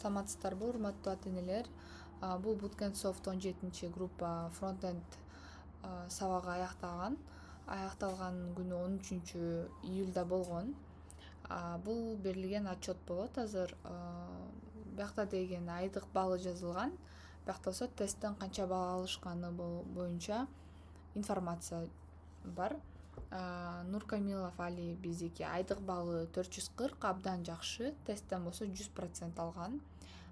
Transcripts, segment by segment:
Саламатсыздарбы, урматтуу ата-энелер. Бул Bootcamp Soft 17 группа фронтенд сабагы аякталган күнү 13-июлда болгон. Бул берилген отчет болот. Азыр биякта деген айдык баллы жазылган. Биякта болсо тесттен канча балл алышканы боюнча информация бар. Нуркамилов Али биздики айдык баллы 440, абдан жакшы. Тесттен болсо 100% алган.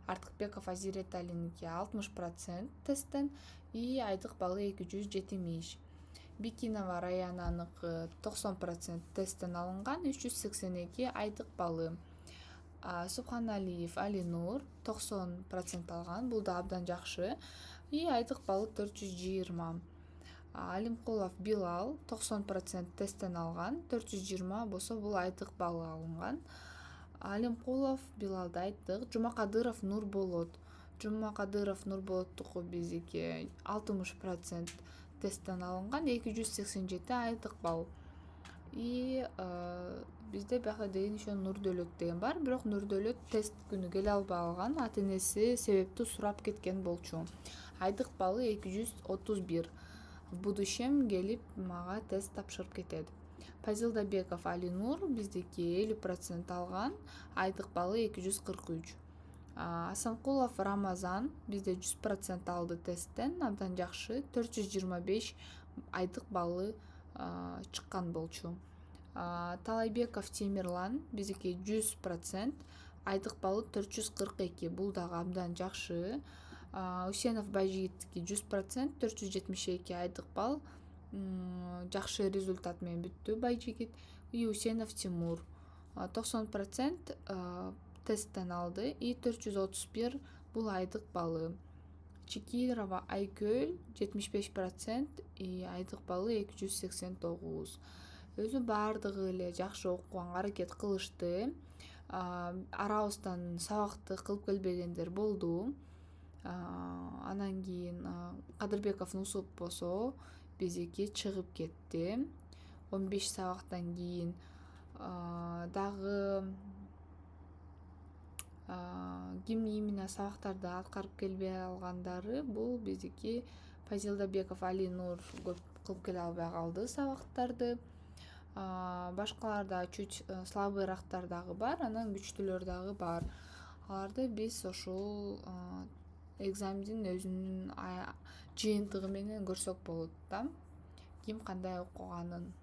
Артыкбеков Азирет Алиники 60% тесттен и айдык баллы 270. Бикинова Раянаныкы 90% тесттен алынган, 382 айдык баллы. Субханалиев Алинур 90% алган, бул да абдан жакшы. И айдык баллы 420. Алимкулов Билал 90% тесттен алган, 420 болсо бул айдык баллы алынган. Алимкулов Билалды айттык. Жумакадыров Нурболот Нурболоттуку биздики 60% тесттен алынган, 287 айдык балл. И бизде биякта деген еще Нурдөлөт деген бар, бирок Нурдөлөт тест күнү келе албай алган, ата-энеси себепти сурап кеткен болчу. Айдык баллы 231. В будущем келип мага тест тапшырып кетет. Пазилдабеков Алинур биздики 50% алган, айдык баллы 243. Асанкулов Рамазан бизде 100% алды тесттен, абдан жакшы, 425 айдык баллы чыккан болчу. Талайбеков Темирлан биздики 100%, айдык баллы 442, бул дагы абдан жакшы. Усенов Байжигиттики 100%, 472 айдык балл, жакшы результат менен бүттү Байжигит. И Усенов Тимур 90% тесттен алды и 431 бул айдык баллы. Чекирова Айкөл 75% и айдык баллы 289. Өзү баардыгы эле жакшы окуганга аракет кылышты. Арабыздан сабакты кылып келбегендер болду. Анан кийин Кадырбеков Нусуп болсо биздики чыгып кетти. 15 сабактан кийин дагы ким именно сабактарды аткарып келбей алгандары, бул биздики Пазилдабеков Алинур көп кылып келе албай калды сабактарды. Башкаларда чуть слабыйрактар дагы бар, анан күчтүүлөр дагы бар. Аларды биз ошол экзамендин өзүнүн жыйынтыгы менен көрсөк болот да, ким кандай окуганын.